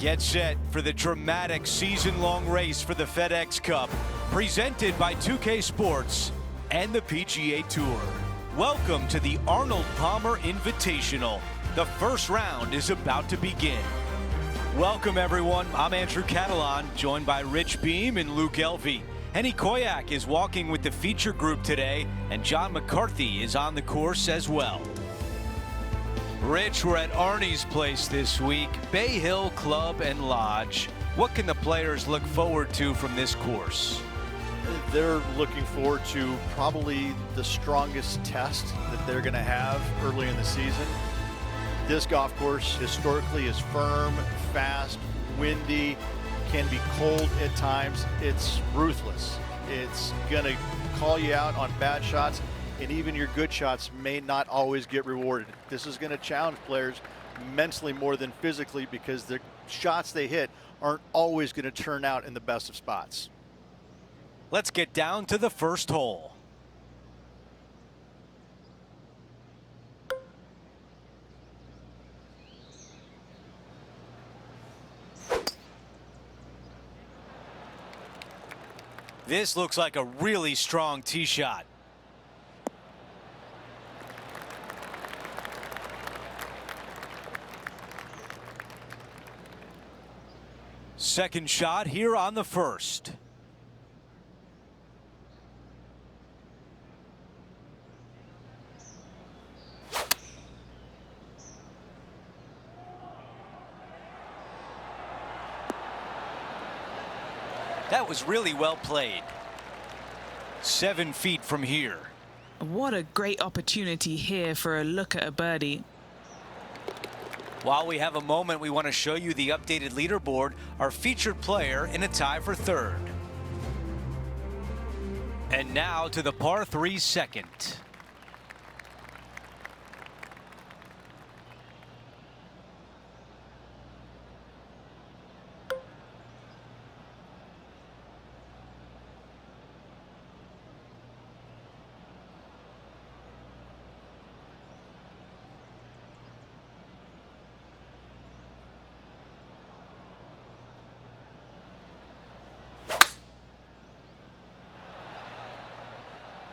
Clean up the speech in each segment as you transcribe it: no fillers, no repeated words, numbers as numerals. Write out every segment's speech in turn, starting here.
Get set for the dramatic season-long race for the FedEx Cup, presented by 2K Sports and the PGA Tour. Welcome to the Arnold Palmer Invitational. The first round is about to begin. Welcome, everyone. I'm Andrew Catalan, joined by Rich Beam and Luke Elvey. Henny Koyak is walking with the feature group today, and John McCarthy is on the course as well. Rich, we're at Arnie's place this week, Bay Hill Club and Lodge. What can the players look forward to from this course? They're looking forward to probably the strongest test that they're going to have early in the season. This golf course historically is firm, fast, windy, can be cold at times. It's ruthless. It's going to call you out on bad shots, and even your good shots may not always get rewarded. This is going to challenge players mentally more than physically, because the shots they hit aren't always going to turn out in the best of spots. Let's get down to the first hole. This looks like a really strong tee shot. Second shot here on the first. That was really well played. 7 feet from here. What a great opportunity here for a look at a birdie. While we have a moment, we want to show you the updated leaderboard, our featured player in a tie for third. And now to the par 3 second.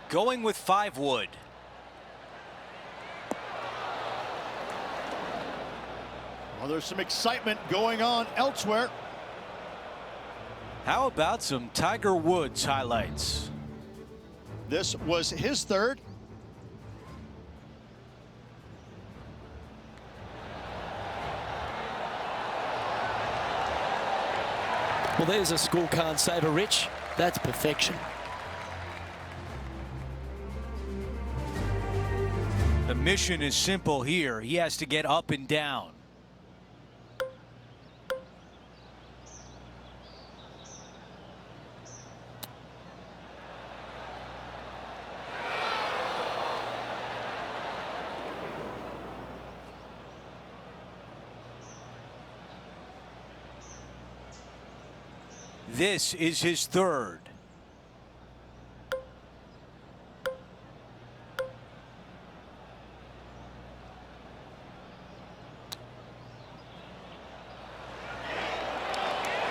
Going with 5 wood. Well, there's some excitement going on elsewhere. How about some Tiger Woods highlights? This was his third. Well, there's a scorecard saver, Rich. That's perfection. The mission is simple here. He has to get up and down. This is his third.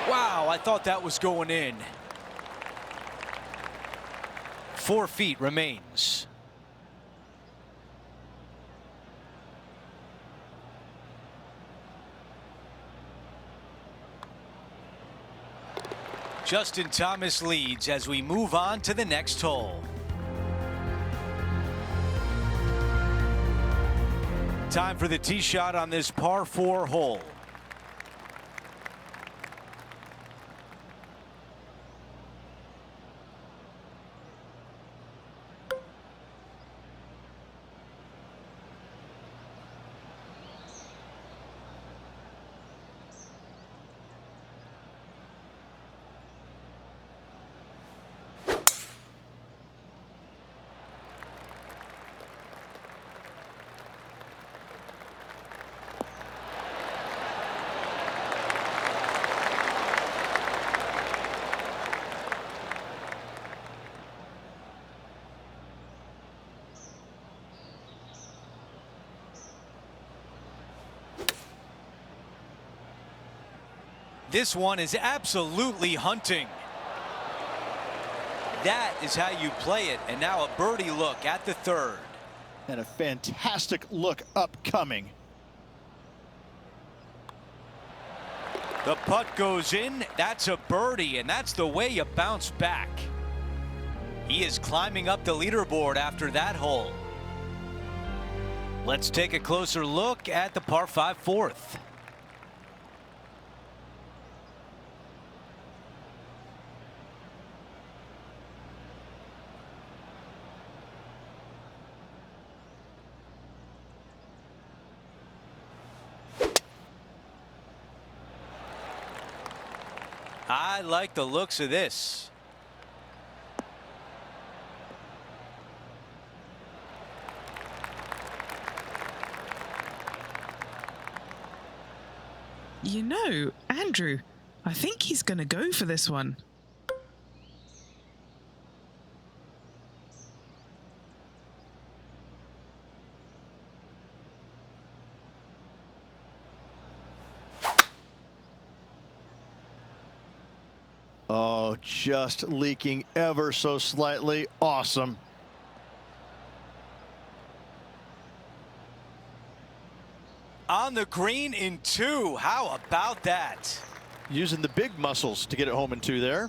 Wow, I thought that was going in. 4 feet remains. Justin Thomas leads as we move on to the next hole. Time for the tee shot on this par 4 hole. This one is absolutely hunting. That is how you play it. And now a birdie look at the third. And a fantastic look upcoming. The putt goes in. That's a birdie, and that's the way you bounce back. He is climbing up the leaderboard after that hole. Let's take a closer look at the par 5 fourth. I like the looks of this. You know, Andrew, I think he's going to go for this one. Oh, just leaking ever so slightly. Awesome. On the green in 2. How about that? Using the big muscles to get it home in 2 there.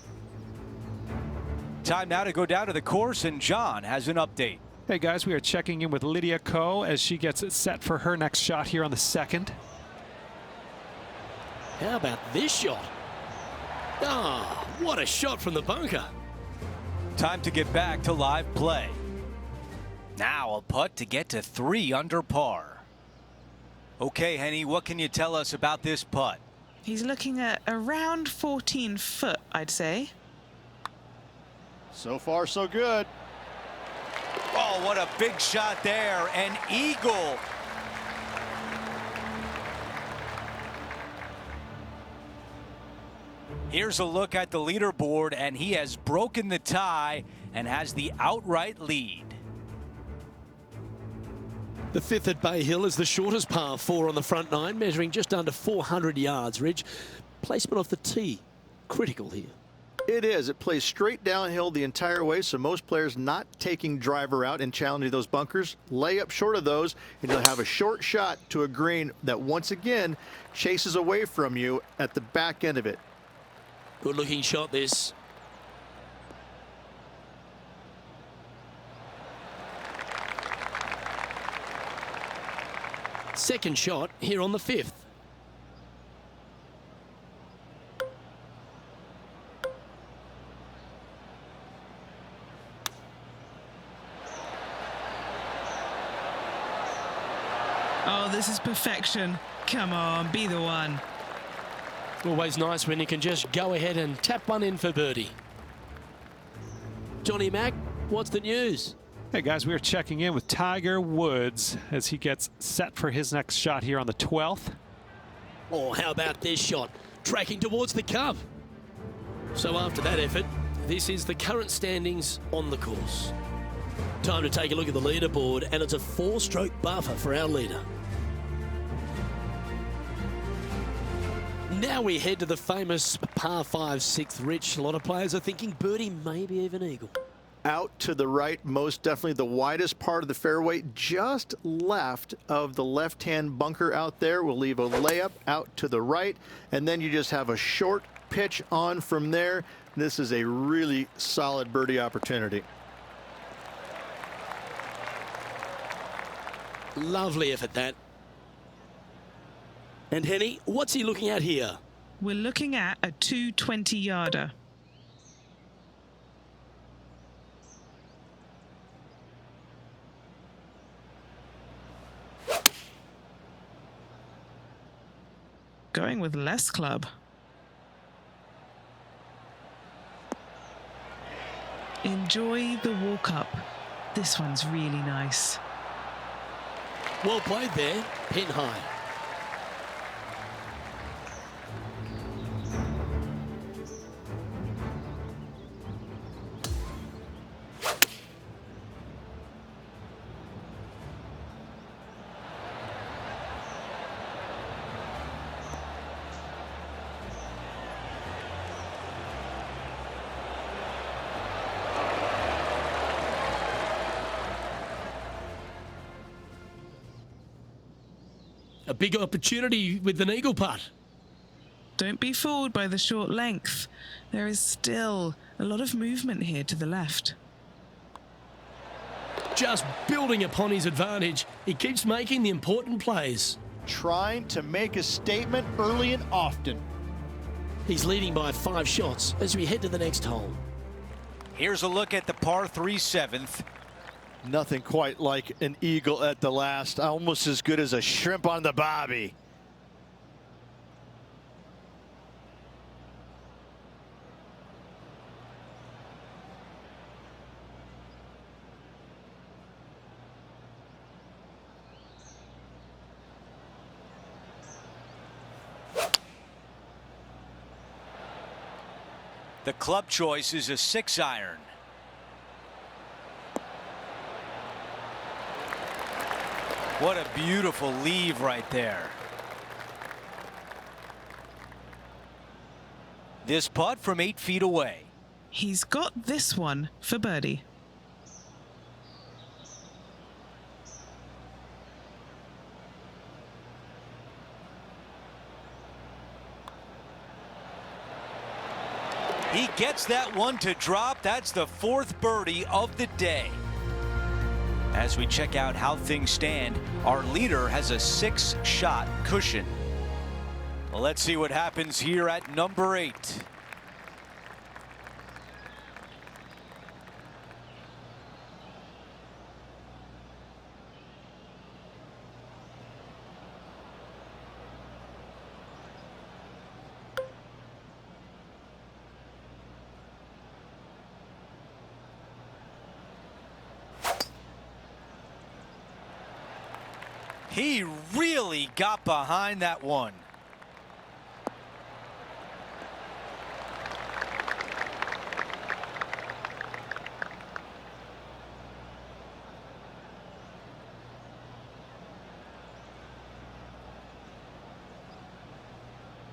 Time now to go down to the course, and John has an update. Hey guys, we are checking in with Lydia Ko as she gets it set for her next shot here on the second. How about this shot? Ah, what a shot from the bunker. Time to get back to live play. Now a putt to get to 3 under par. Okay, Henny, what can you tell us about this putt? He's looking at around 14 foot, I'd say. So far, so good. Oh, what a big shot there. An eagle. Here's a look at the leaderboard, and he has broken the tie and has the outright lead. The 5th at Bay Hill is the shortest par 4 on the front 9, measuring just under 400 yards, Ridge. Placement off the tee, critical here. It is. It plays straight downhill the entire way, so most players not taking driver out and challenging those bunkers lay up short of those, and you'll have a short shot to a green that once again chases away from you at the back end of it. Good looking shot this. Second shot here on the 5th. Oh, this is perfection. Come on, be the one. Always nice when you can just go ahead and tap one in for birdie. Johnny Mack, what's the news? Hey guys, we are checking in with Tiger Woods as he gets set for his next shot here on the 12th. Oh, how about this shot? Tracking towards the cup. So after that effort, this is the current standings on the course. Time to take a look at the leaderboard, and it's a 4-stroke buffer for our leader. Now we head to the famous par 5 6th, Rich. A lot of players are thinking birdie, maybe even eagle. Out to the right, most definitely the widest part of the fairway, just left of the left-hand bunker out there. We'll leave a layup out to the right, and then you just have a short pitch on from there. This is a really solid birdie opportunity. Lovely effort, that. And Henny, what's he looking at here? We're looking at a 220-yarder. Going with less club. Enjoy the walk up. This one's really nice. Well played there, pin high. A big opportunity with an eagle putt. Don't be fooled by the short length. There is still a lot of movement here to the left. Just building upon his advantage, he keeps making the important plays. Trying to make a statement early and often. He's leading by 5 shots as we head to the next hole. Here's a look at the par 3 7th. Nothing quite like an eagle at the last. Almost as good as a shrimp on the bobby. The club choice is a 6-iron. What a beautiful leave right there. This putt from 8 feet away. He's got this one for birdie. He gets that one to drop. That's the 4th birdie of the day. As we check out how things stand, our leader has a 6-shot cushion. Well, let's see what happens here at number 8. He really got behind that one.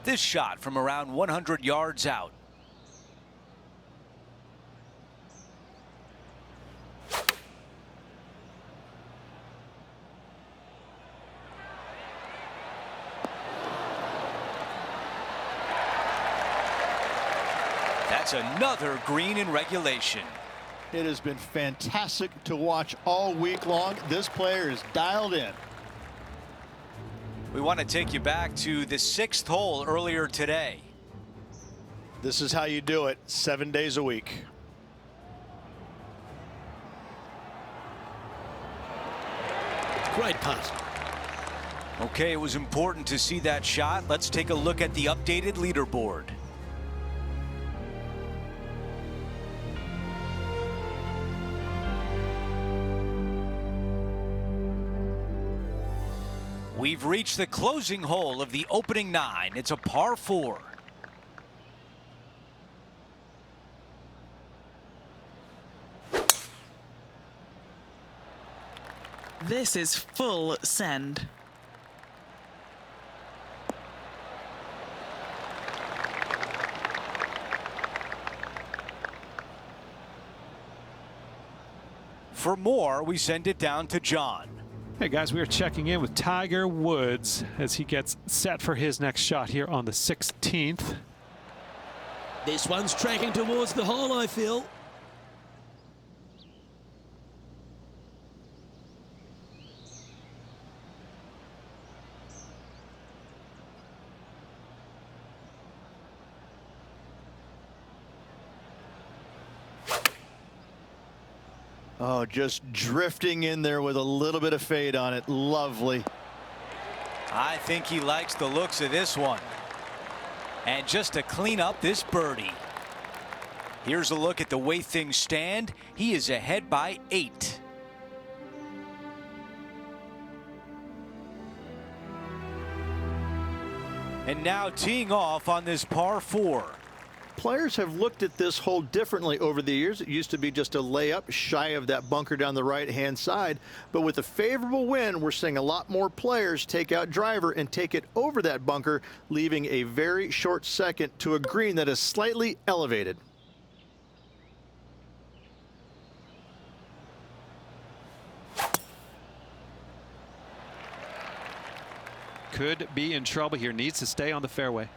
This shot from around 100 yards out. That's another green in regulation. It has been fantastic to watch all week long. This player is dialed in. We want to take you back to the 6th hole earlier today. This is how you do it 7 days a week. Great putt. Okay, it was important to see that shot. Let's take a look at the updated leaderboard. We've reached the closing hole of the opening 9. It's a par 4. This is full send. For more, we send it down to John. Hey guys, we are checking in with Tiger Woods as he gets set for his next shot here on the 16th. This one's tracking towards the hole, I feel. Oh, just drifting in there with a little bit of fade on it. Lovely. I think he likes the looks of this one. And just to clean up this birdie. Here's a look at the way things stand. He is ahead by 8. And now teeing off on this par 4. Players have looked at this hole differently over the years. It used to be just a layup shy of that bunker down the right-hand side. But with a favorable wind, we're seeing a lot more players take out driver and take it over that bunker, leaving a very short second to a green that is slightly elevated. could be in trouble here. Needs to stay on the fairway.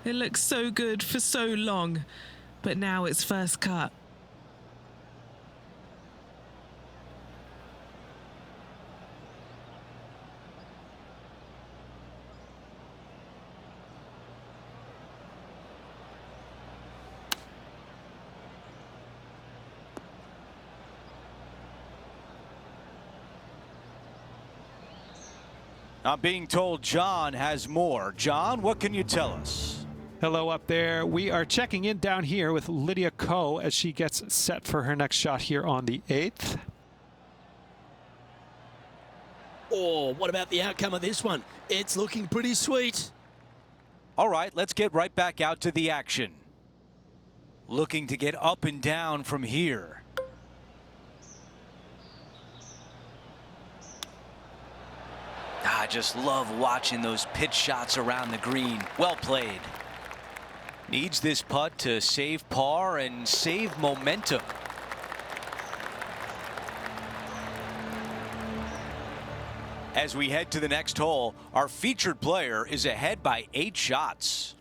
It looks so good for so long, but now it's first cut. I'm being told John has more. John, what can you tell us? Hello up there. We are checking in down here with Lydia Ko as she gets set for her next shot here on the 8th. Oh, what about the outcome of this one? It's looking pretty sweet. All right, let's get right back out to the action. Looking to get up and down from here. I just love watching those pitch shots around the green. Well played. Needs this putt to save par and save momentum. As we head to the next hole, our featured player is ahead by 8 shots.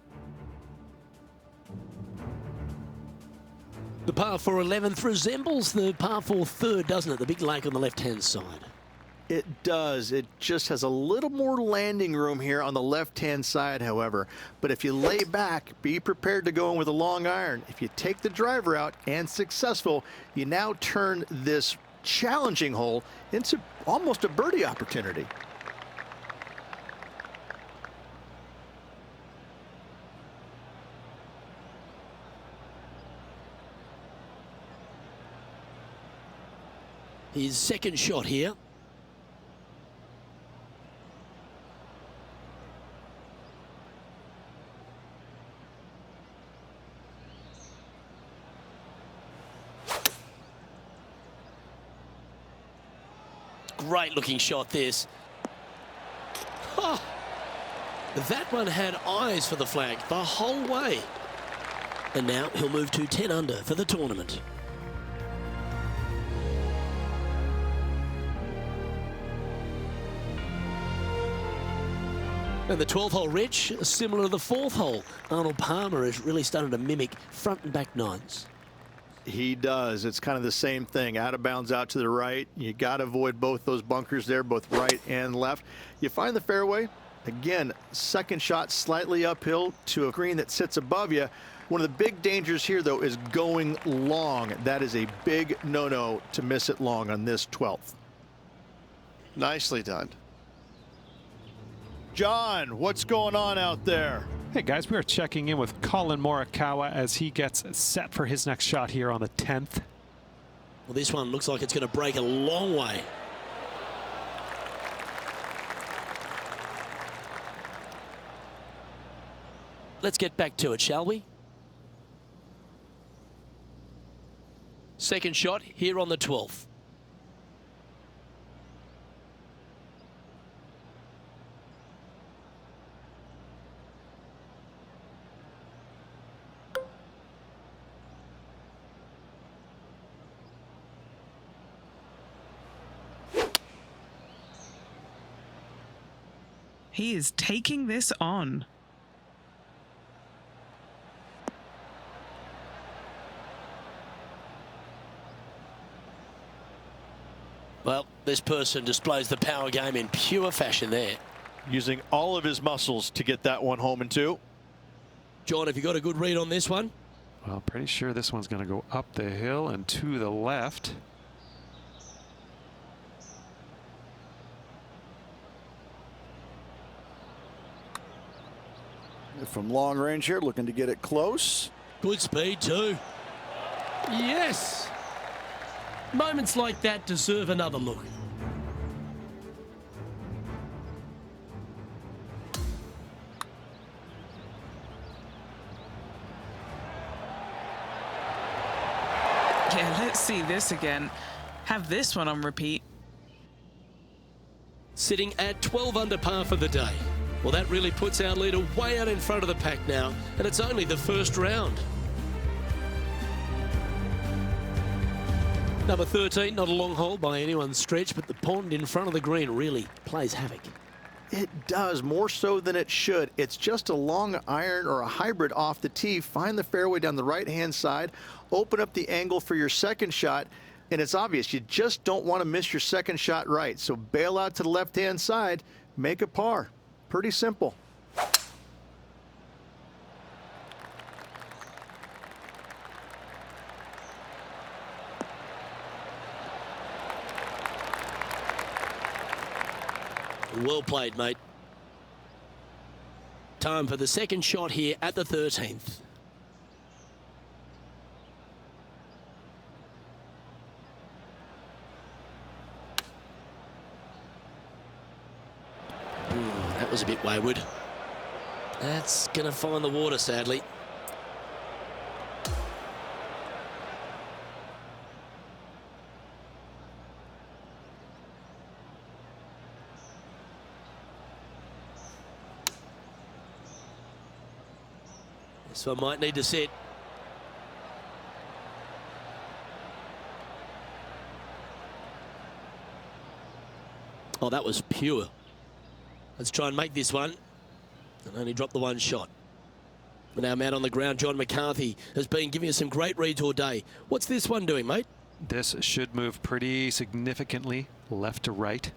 The par 4 11th resembles the par 4 third, doesn't it? The big lake on the left-hand side. It does. It just has a little more landing room here on the left-hand side, however. But if you lay back, be prepared to go in with a long iron. If you take the driver out and successful, you now turn this challenging hole into almost a birdie opportunity. His second shot here. Great looking shot this. Oh, that one had eyes for the flag the whole way. And now he'll move to 10 under for the tournament. And the 12th hole, Rich, similar to the 4th hole. Arnold Palmer is really starting to mimic front and back nines. He does. It's kind of the same thing. Out of bounds out to the right. You got to avoid both those bunkers there, both right and left. You find the fairway. Again, second shot slightly uphill to a green that sits above you. One of the big dangers here, though, is going long. That is a big no-no to miss it long on this 12th. Nicely done. John, what's going on out there? Hey guys, we are checking in with Colin Morikawa as he gets set for his next shot here on the 10th. Well, this one looks like it's going to break a long way. Let's get back to it, shall we? Second shot here on the 12th. He is taking this on. Well, this person displays the power game in pure fashion there. Using all of his muscles to get that one home in 2. John, have you got a good read on this one? Well, pretty sure this one's going to go up the hill and to the left. From long range here, looking to get it close. Good speed too. Yes. Moments like that deserve another look. Yeah, let's see this again. Have this one on repeat. Sitting at 12 under par for the day. Well, that really puts our leader way out in front of the pack now, and it's only the first round. Number 13, not a long hole by anyone's stretch, but the pond in front of the green really plays havoc. It does, more so than it should. It's just a long iron or a hybrid off the tee. Find the fairway down the right-hand side, open up the angle for your second shot, and it's obvious you just don't want to miss your second shot right. So bail out to the left-hand side, make a par. Pretty simple. Well played, mate. Time for the second shot here at the 13th. That was a bit wayward. That's going to find the water, sadly. So I might need to set. Oh, that was pure. Let's try and make this one. And only drop the one shot. But now man on the ground, John McCarthy, has been giving us some great reads all day. What's this one doing, mate? This should move pretty significantly left to right.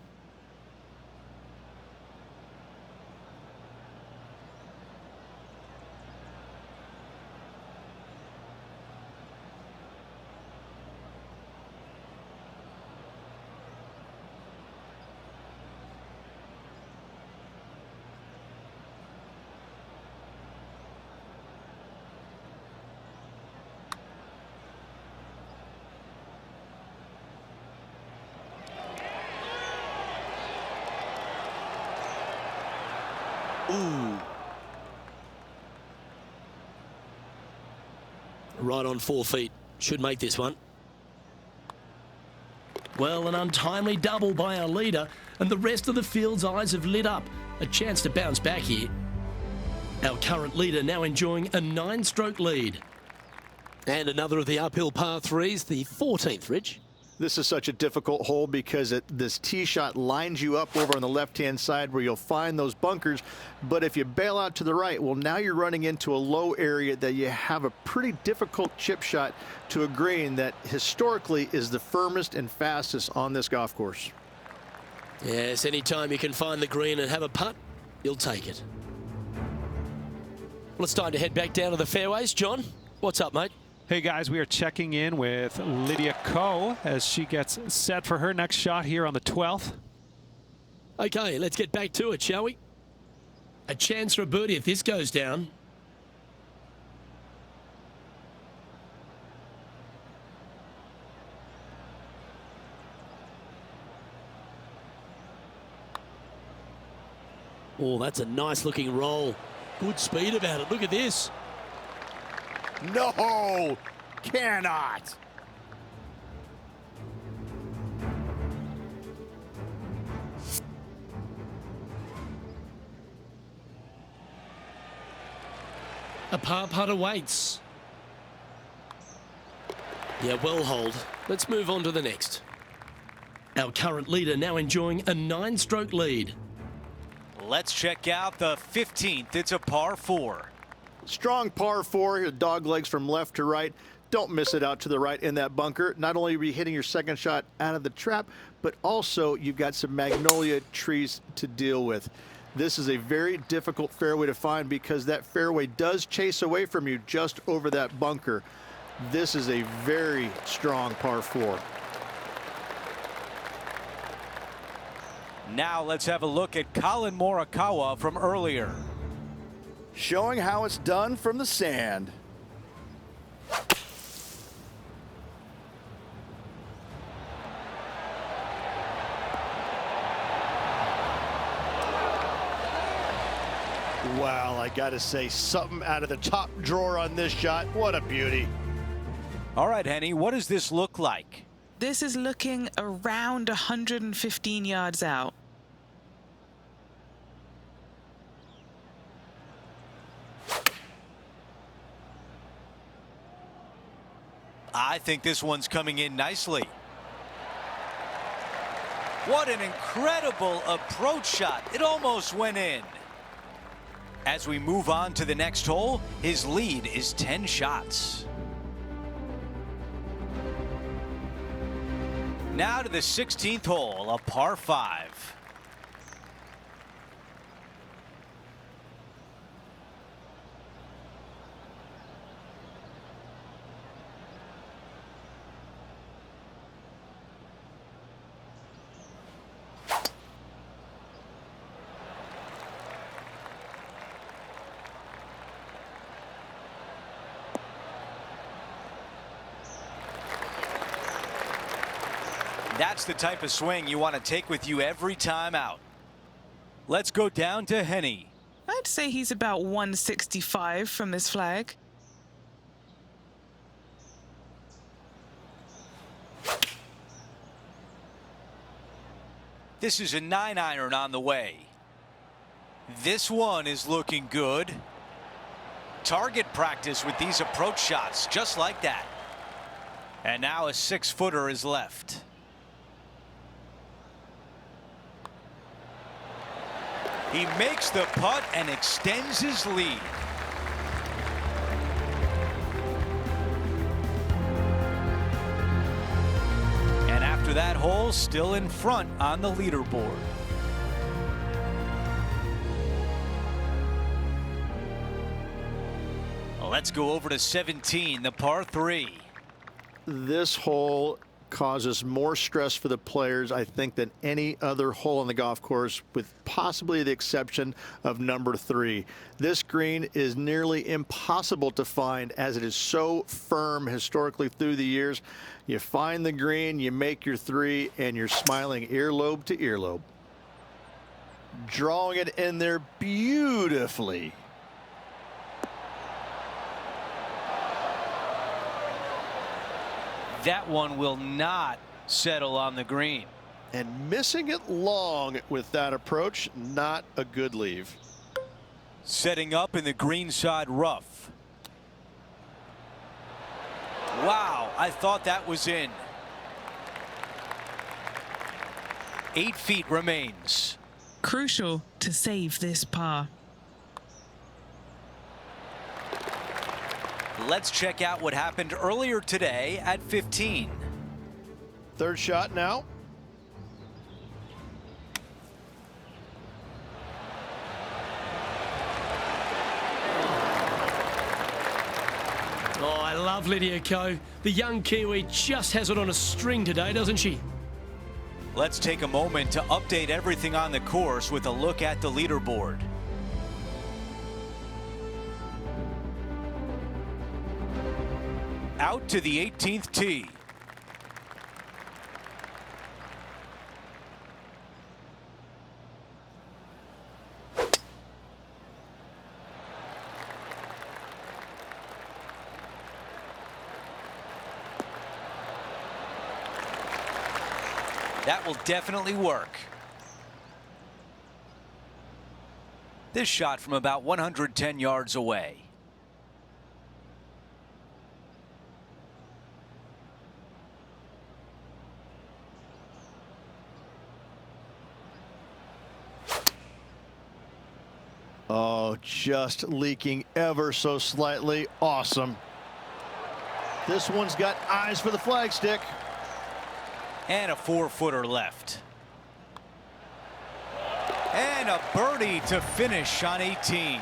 Ooh. Right on 4 feet. Should make this one. Well, an untimely double by our leader, and the rest of the field's eyes have lit up. A chance to bounce back here. Our current leader now enjoying a 9-stroke lead. And another of the uphill par 3s, the 14th, Rich. This is such a difficult hole because this tee shot lines you up over on the left-hand side where you'll find those bunkers. But if you bail out to the right, well, now you're running into a low area that you have a pretty difficult chip shot to a green that historically is the firmest and fastest on this golf course. Yes, anytime you can find the green and have a putt, you'll take it. Well, it's time to head back down to the fairways. John, what's up, mate? Hey guys, we are checking in with Lydia Ko as she gets set for her next shot here on the 12th. Okay, let's get back to it, shall we? A chance for a birdie if this goes down. Oh, that's a nice looking roll. Good speed about it. Look at this. No, cannot. A par putt awaits. Yeah, well hold. Let's move on to the next. Our current leader now enjoying a 9-stroke lead. Let's check out the 15th. It's a par 4. Strong par 4, dog legs from left to right. Don't miss it out to the right in that bunker. Not only are you hitting your second shot out of the trap, but also you've got some magnolia trees to deal with. This is a very difficult fairway to find because that fairway does chase away from you just over that bunker. This is a very strong par 4. Now let's have a look at Colin Morikawa from earlier. Showing how it's done from the sand. Wow, I gotta say, something out of the top drawer on this shot. What a beauty. All right, Henny, what does this look like? This is looking around 115 yards out. I think this one's coming in nicely. What an incredible approach shot. It almost went in. As we move on to the next hole, his lead is 10 shots. Now to the 16th hole, a par 5. That's the type of swing you want to take with you every time out. Let's go down to Henny. I'd say he's about 165 from this flag. This is a 9-iron on the way. This one is looking good. Target practice with these approach shots, just like that. And now a 6-footer is left. He makes the putt and extends his lead. And after that hole, still in front on the leaderboard. Let's go over to 17, the par 3. This hole causes more stress for the players, I think, than any other hole on the golf course, with possibly the exception of number 3. This green is nearly impossible to find, as it is so firm historically through the years. You find the green, you make your 3, and you're smiling earlobe to earlobe. Drawing it in there beautifully. That one will not settle on the green. And missing it long with that approach, not a good leave. Setting up in the greenside rough. Wow, I thought that was in. 8 feet remains. Crucial to save this par. Let's check out what happened earlier today at 15. Third shot now. Oh, I love Lydia Ko. The young Kiwi just has it on a string today, doesn't she? Let's take a moment to update everything on the course with a look at the leaderboard. Out to the 18th tee. That will definitely work. This shot from about 110 yards away. Oh, just leaking ever so slightly. Awesome. This one's got eyes for the flagstick. And a 4-footer left. And a birdie to finish on 18.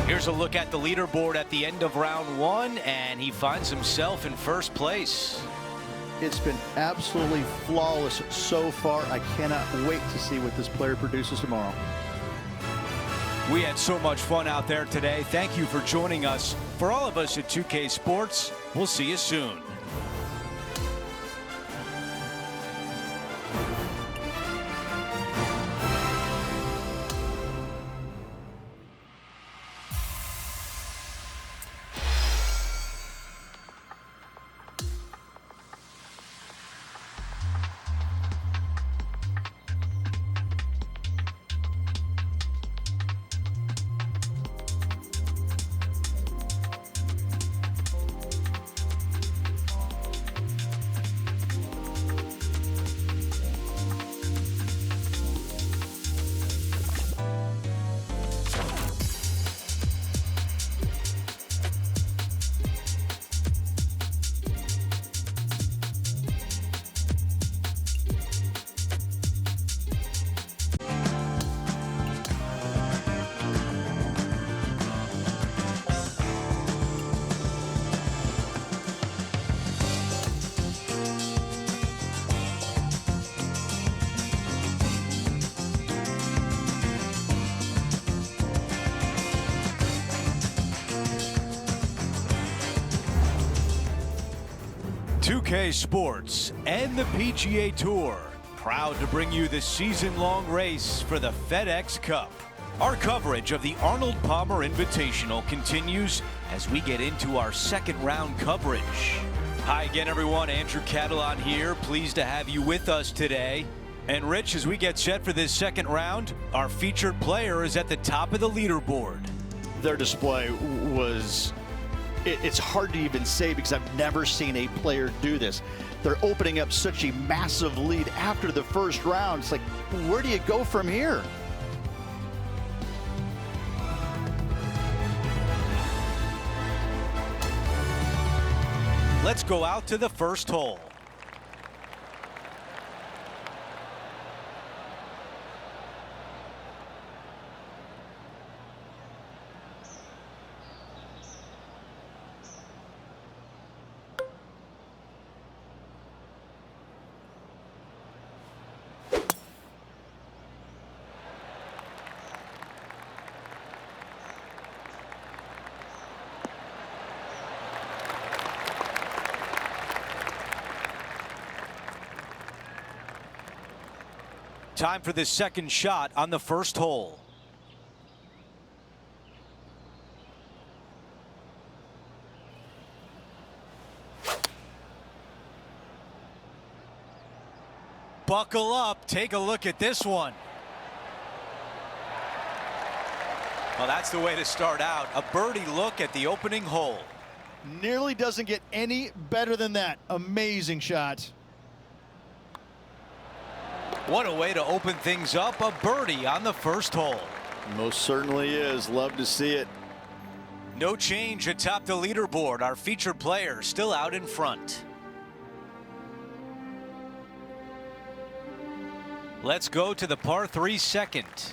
Here's a look at the leaderboard at the end of round one, and he finds himself in first place. It's been absolutely flawless so far. I cannot wait to see what this player produces tomorrow. We had so much fun out there today. Thank you for joining us. For all of us at 2K Sports, we'll see you soon. UK Sports and the PGA Tour, proud to bring you the season-long race for the FedEx Cup. Our coverage of the Arnold Palmer Invitational continues as we get into our second round coverage. Hi again, everyone. Andrew Catalon here. Pleased to have you with us today. And Rich, as we get set for this second round, our featured player is at the top of the leaderboard. Their display was... It's hard to even say because I've never seen a player do this. They're opening up such a massive lead after the first round. It's like, where do you go from here? Let's go out to the first hole. Time for the second shot on the first hole. Buckle up, take a look at this one. Well, that's the way to start out. A birdie look at the opening hole. Nearly doesn't get any better than that. Amazing shot. What a way to open things up. A birdie on the first hole. Most certainly is. Love to see it. No change atop the leaderboard. Our featured player still out in front. Let's go to the par 3 second.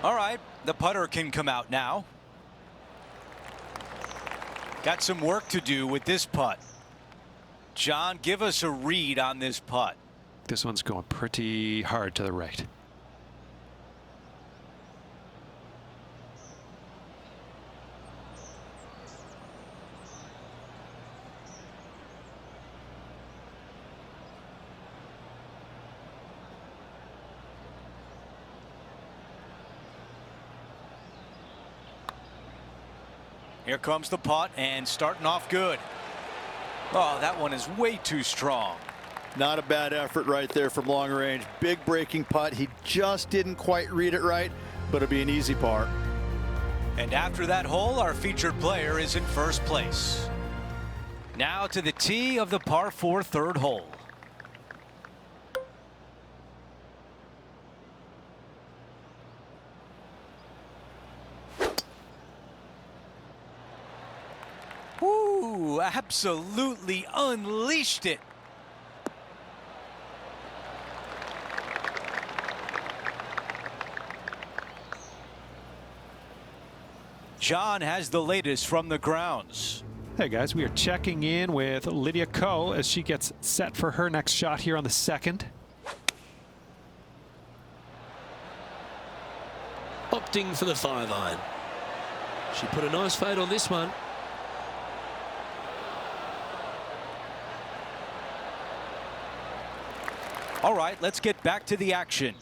All right, the putter can come out now. Got some work to do with this putt. John, give us a read on this putt. This one's going pretty hard to the right. Here comes the putt and starting off good. Oh, that one is way too strong. Not a bad effort right there from long range. Big breaking putt. He just didn't quite read it right, but it'll be an easy par. And after that hole, our featured player is in first place. Now to the tee of the par 4 third hole. S02 absolutely unleashed it. John has the latest from the grounds. Hey guys, we are checking in with Lydia Ko as she gets set for her next shot here on the second. Opting for the 5-iron. She put a nice fade on this one. All right, let's get back to the action.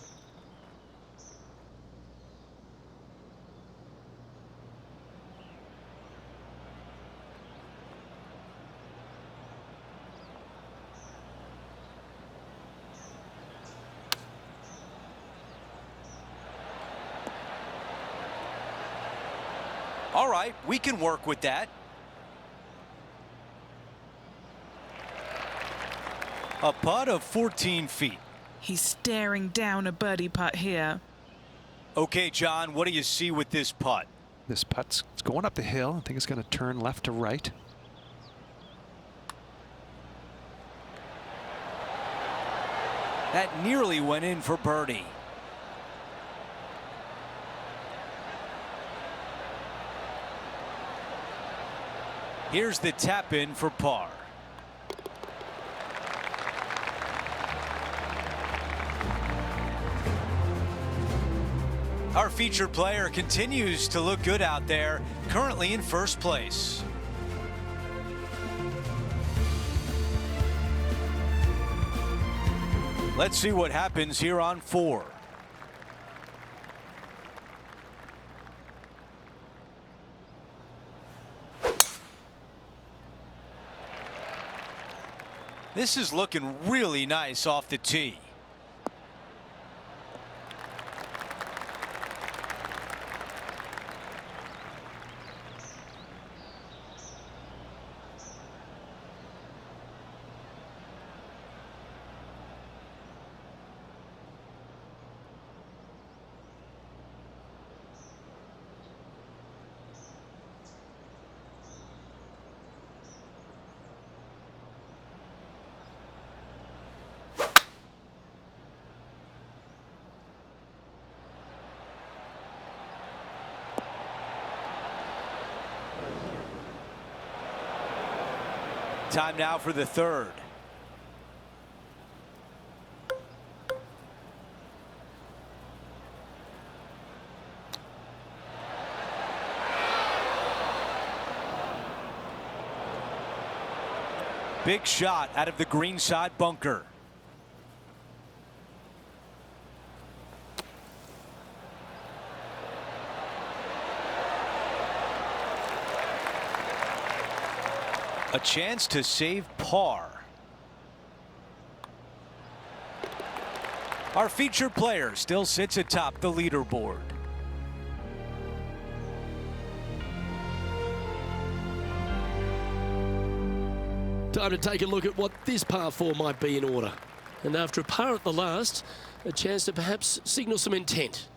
All right, we can work with that. A putt of 14 feet. He's staring down a birdie putt here. Okay, John, what do you see with this putt? This putt's going up the hill. I think it's going to turn left to right. That nearly went in for birdie. Here's the tap in for par. Our featured player continues to look good out there, currently in first place. Let's see what happens here on 4. This is looking really nice off the tee. Time now for the third. Big shot out of the green side bunker. A chance to save par. Our featured player still sits atop the leaderboard. Time to take a look at what this par 4 might be in order. And after a par at the last, a chance to perhaps signal some intent.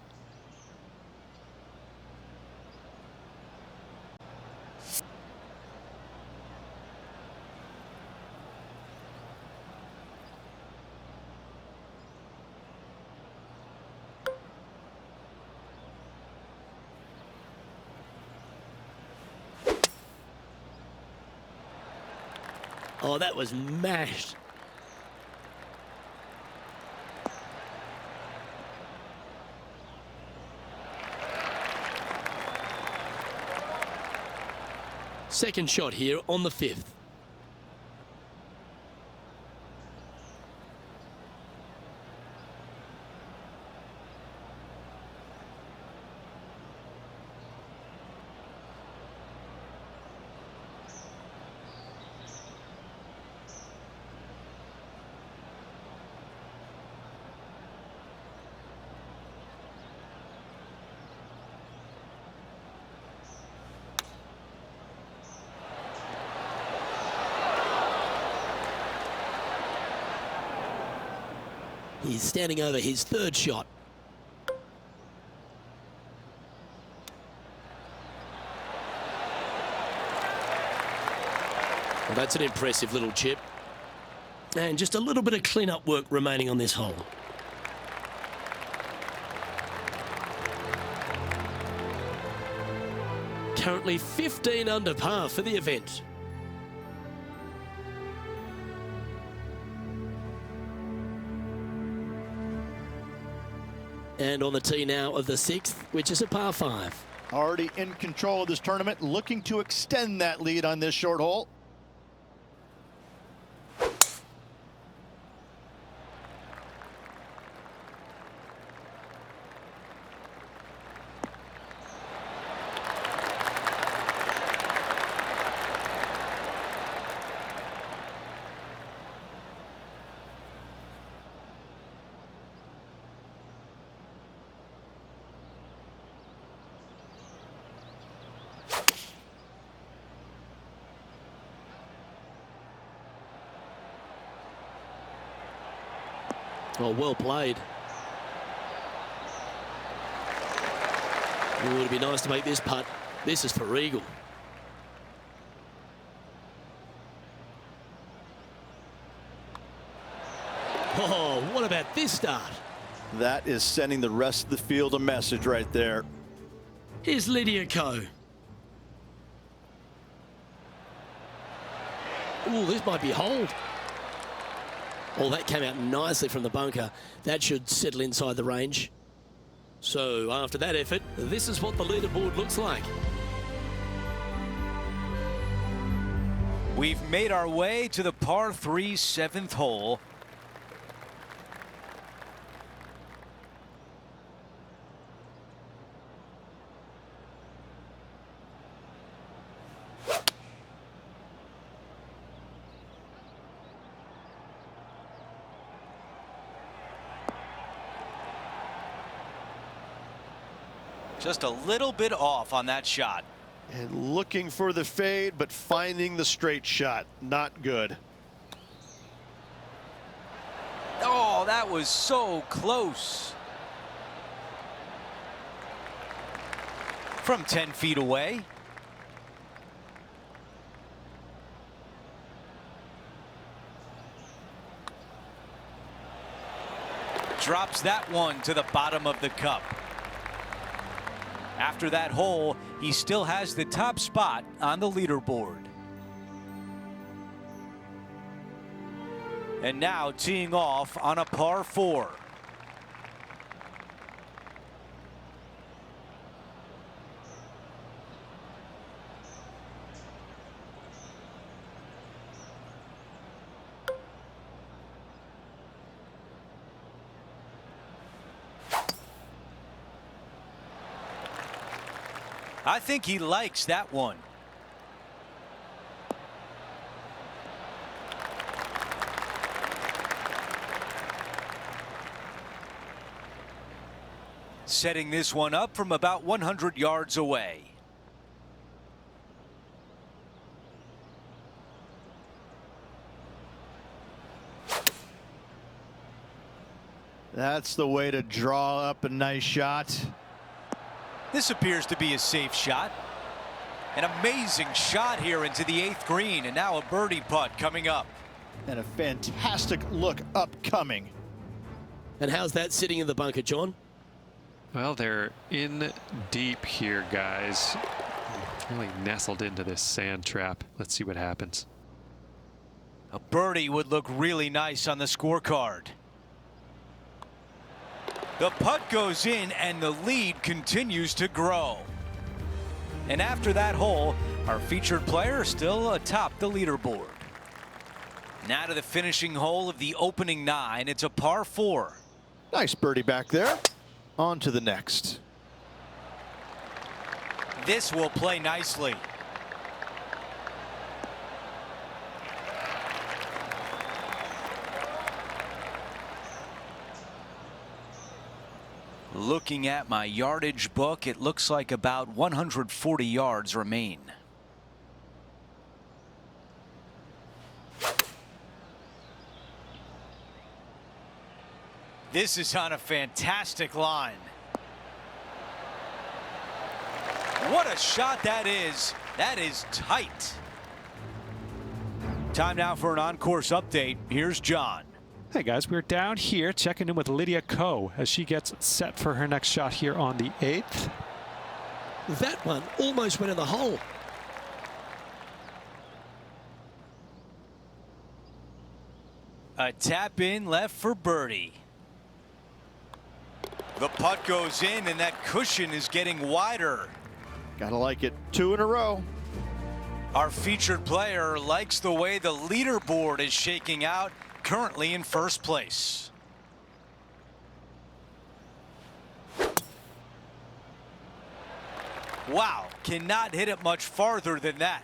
Oh, that was mashed. Second shot here on the 5th. He's standing over his third shot. That's an impressive little chip. And just a little bit of clean-up work remaining on this hole. Currently 15 under par for the event. And on the tee now of the 6th, which is a par 5. Already in control of this tournament, looking to extend that lead on this short hole. Oh, well played. It would be nice to make this putt. This is for eagle. Oh, what about this start? That is sending the rest of the field a message right there. Here's Lydia Ko. Oh, this might be hold. Oh, that came out nicely from the bunker. That should settle inside the range. So after that effort, this is what the leaderboard looks like. We've made our way to the par 3 7th hole. Just a little bit off on that shot. And looking for the fade, but finding the straight shot. Not good. Oh, that was so close. From 10 feet away. Drops that one to the bottom of the cup. After that hole, he still has the top spot on the leaderboard. And now teeing off on a par 4. I think he likes that one. Setting this one up from about 100 yards away. That's the way to draw up a nice shot. This appears to be a safe shot. An amazing shot here into the 8th green, and now a birdie putt coming up. And a fantastic look upcoming. And how's that sitting in the bunker, John? Well, they're in deep here, guys. Really nestled into this sand trap. Let's see what happens. A birdie would look really nice on the scorecard. The putt goes in and the lead continues to grow. And after that hole, our featured player is still atop the leaderboard. Now to the finishing hole of the opening 9. It's a par 4. Nice birdie back there. On to the next. This will play nicely. Looking at my yardage book, it looks like about 140 yards remain. This is on a fantastic line. What a shot that is. That is tight. Time now for an on-course update. Here's John. Hey guys, we're down here checking in with Lydia Ko as she gets set for her next shot here on the 8th. That one almost went in the hole. A tap in left for birdie. The putt goes in, and that cushion is getting wider. Gotta like it. 2 in a row. Our featured player likes the way the leaderboard is shaking out, currently in first place. Wow, cannot hit it much farther than that.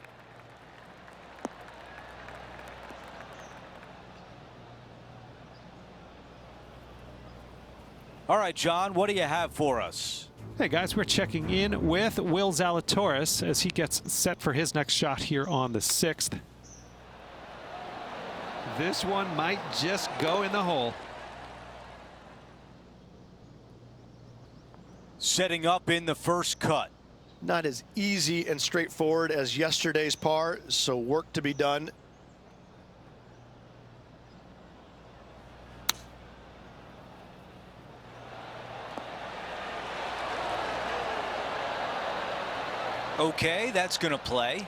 All right, John, what do you have for us? Hey guys, we're checking in with Will Zalatoris as he gets set for his next shot here on the 6th. This one might just go in the hole. Setting up in the first cut. Not as easy and straightforward as yesterday's par, so work to be done. Okay, that's going to play.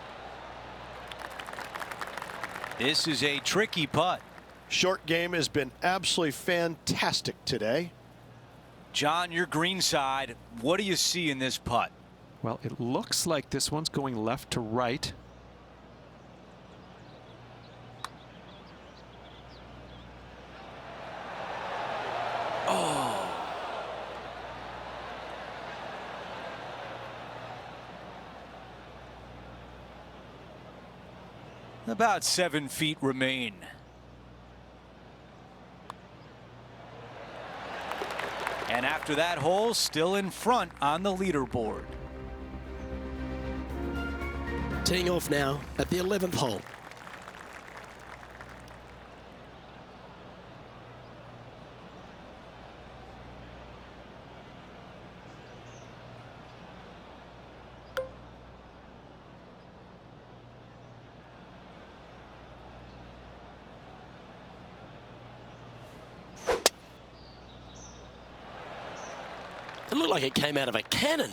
This is a tricky putt. Short game has been absolutely fantastic today. John, your green side, what do you see in this putt? Well, it looks like this one's going left to right. Oh. About 7 feet remain. And after that hole, still in front on the leaderboard. Teeing off now at the 11th hole. It looked like it came out of a cannon.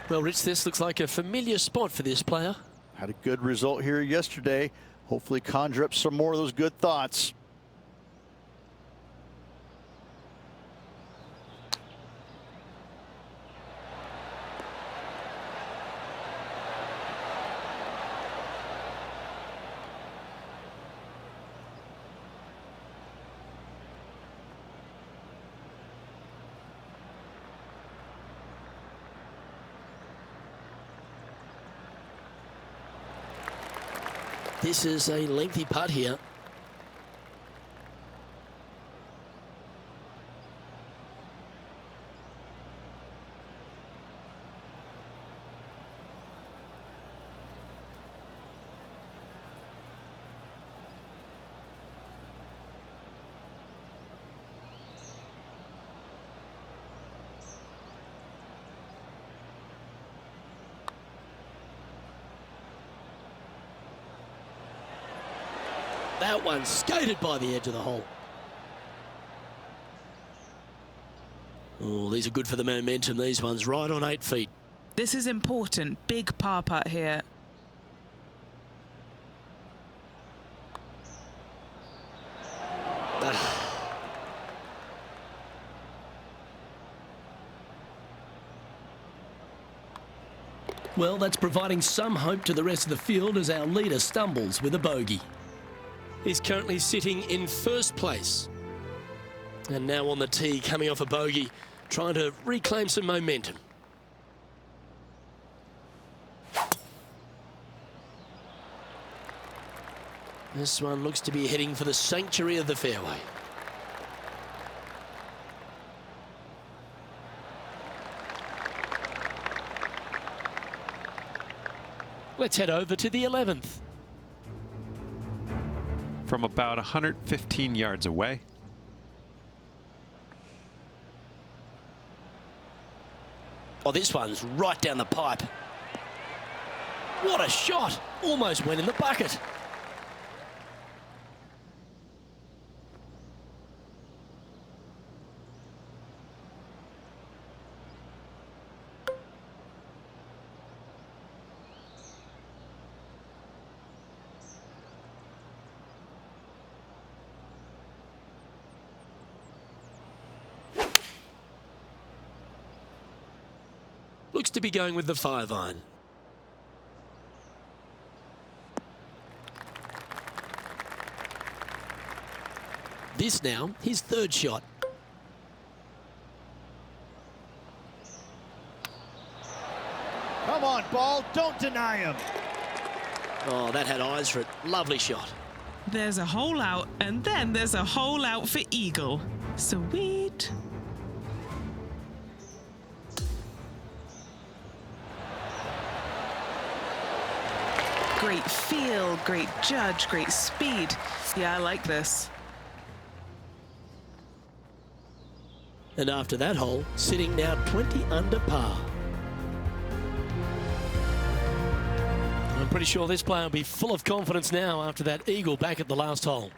Well, Rich, this looks like a familiar spot for this player. Had a good result here yesterday. Hopefully conjure up some more of those good thoughts. This is a lengthy putt here. That one skated by the edge of the hole. Oh, these are good for the momentum, these ones, right on 8 feet. This is important. Big par putt here. Well, that's providing some hope to the rest of the field as our leader stumbles with a bogey. He's currently sitting in first place. And now on the tee, coming off a bogey, trying to reclaim some momentum. This one looks to be heading for the sanctuary of the fairway. Let's head over to the 11th. From about 115 yards away. Oh, this one's right down the pipe. What a shot. Almost went in the bucket. Looks to be going with the 5-iron. This now, his third shot. Come on, ball. Don't deny him. Oh, that had eyes for it. Lovely shot. There's a hole out, and then there's a hole out for eagle. Sweet. Great feel, great judge, great speed. Yeah, I like this. And after that hole, sitting now 20 under par. I'm pretty sure this player will be full of confidence now after that eagle back at the last hole.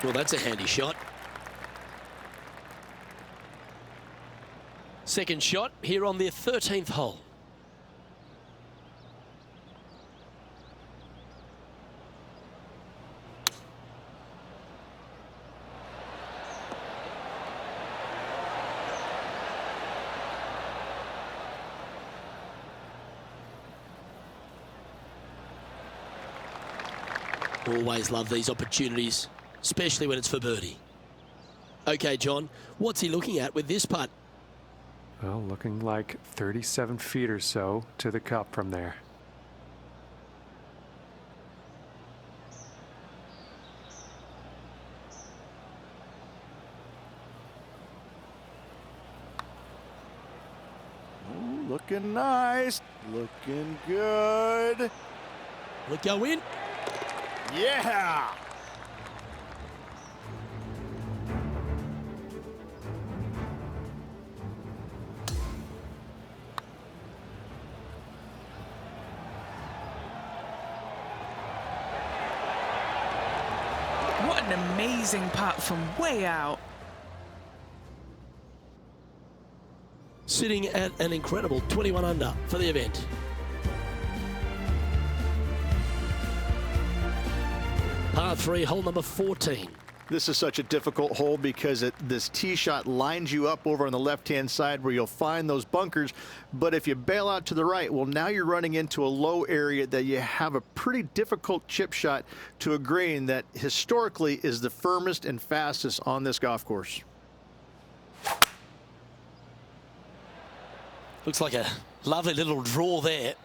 Well, that's a handy shot. Second shot here on their 13th hole. Always love these opportunities, especially when it's for birdie. Okay, John, what's he looking at with this putt? Well, looking like 37 feet or so to the cup from there. Ooh, looking nice. Looking good. Will it go in? Yeah. What an amazing putt from way out. Sitting at an incredible 21 under for the event. Par 3, hole number 14. This is such a difficult hole because this tee shot lines you up over on the left-hand side where you'll find those bunkers. But if you bail out to the right, well, now you're running into a low area that you have a pretty difficult chip shot to a green that historically is the firmest and fastest on this golf course. Looks like a lovely little draw there.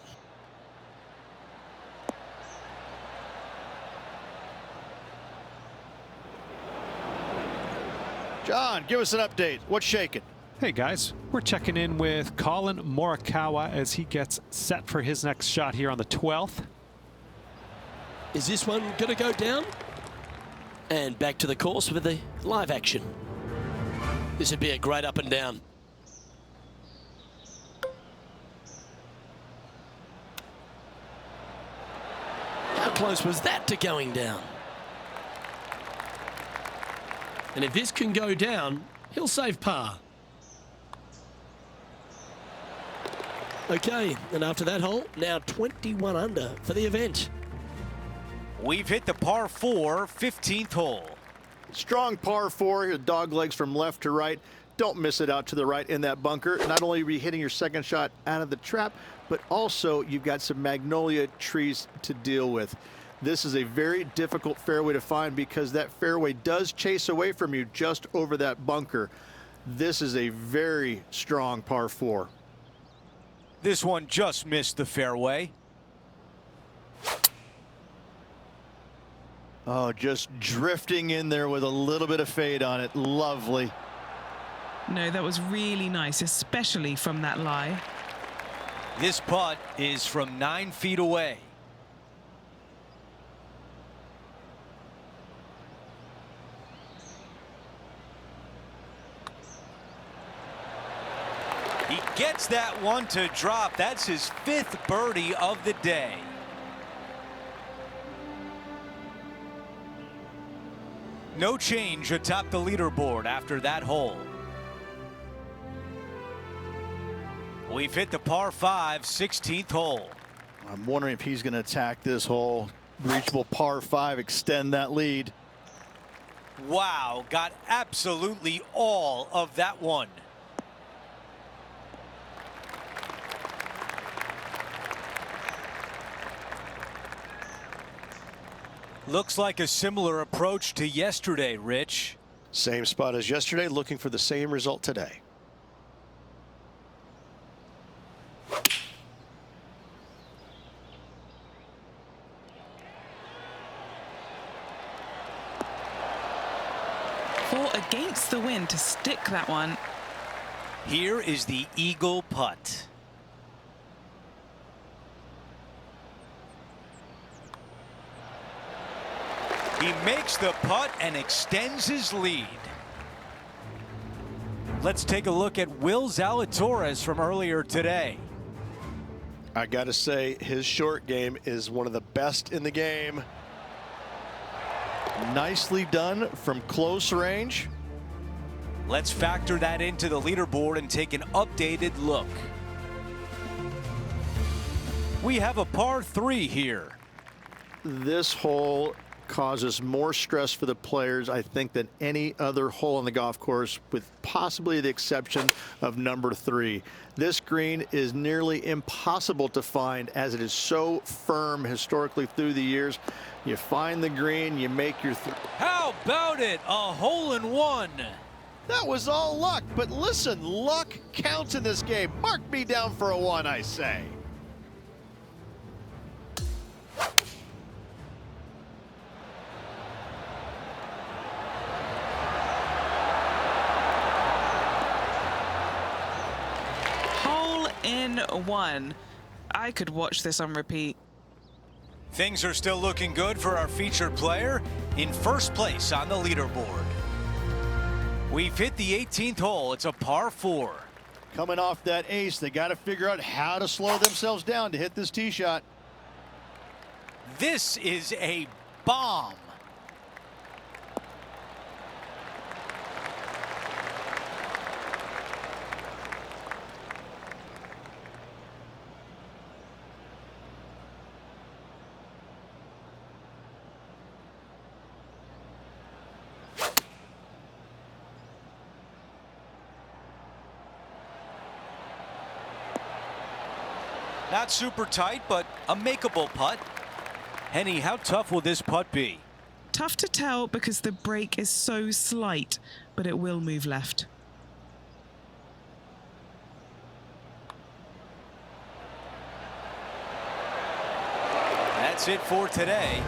John, give us an update. What's shaking? Hey guys, we're checking in with Colin Morikawa as he gets set for his next shot here on the 12th. Is this one going to go down? And back to the course with the live action. This would be a great up and down. How close was that to going down? And if this can go down, he'll save par. Okay, and after that hole, now 21 under for the event. We've hit the par 4, 15th hole. Strong par 4, dog legs from left to right. Don't miss it out to the right in that bunker. Not only are you hitting your second shot out of the trap, but also you've got some magnolia trees to deal with. This is a very difficult fairway to find because that fairway does chase away from you just over that bunker. This is a very strong par 4. This one just missed the fairway. Oh, just drifting in there with a little bit of fade on it. Lovely. No, that was really nice, especially from that lie. This putt is from 9 feet away. He gets that one to drop. That's his 5th birdie of the day. No change atop the leaderboard after that hole. We've hit the par 5 16th hole. I'm wondering if he's going to attack this hole. Reachable par 5, extend that lead. Wow, got absolutely all of that one. Looks like a similar approach to yesterday, Rich. Same spot as yesterday, looking for the same result today. Fought against the wind to stick that one. Here is the eagle putt. He makes the putt and extends his lead. Let's take a look at Will Zalatoris from earlier today. I got to say, his short game is one of the best in the game. Nicely done from close range. Let's factor that into the leaderboard and take an updated look. We have a par 3 here. This hole causes more stress for the players, I think, than any other hole on the golf course, with possibly the exception of number 3. This green is nearly impossible to find, as it is so firm historically through the years. You find the green, you make your How about it? A hole-in-one. That was all luck, but listen, luck counts in this game. Mark me down for a 1, I say. Hole-in-one. I could watch this on repeat. Things are still looking good for our featured player in first place on the leaderboard. We've hit the 18th hole. It's a par 4. Coming off that ace, they got to figure out how to slow themselves down to hit this tee shot. This is a bomb. Not super tight, but a makeable putt. Henny, how tough will this putt be? Tough to tell because the break is so slight, but it will move left. That's it for today.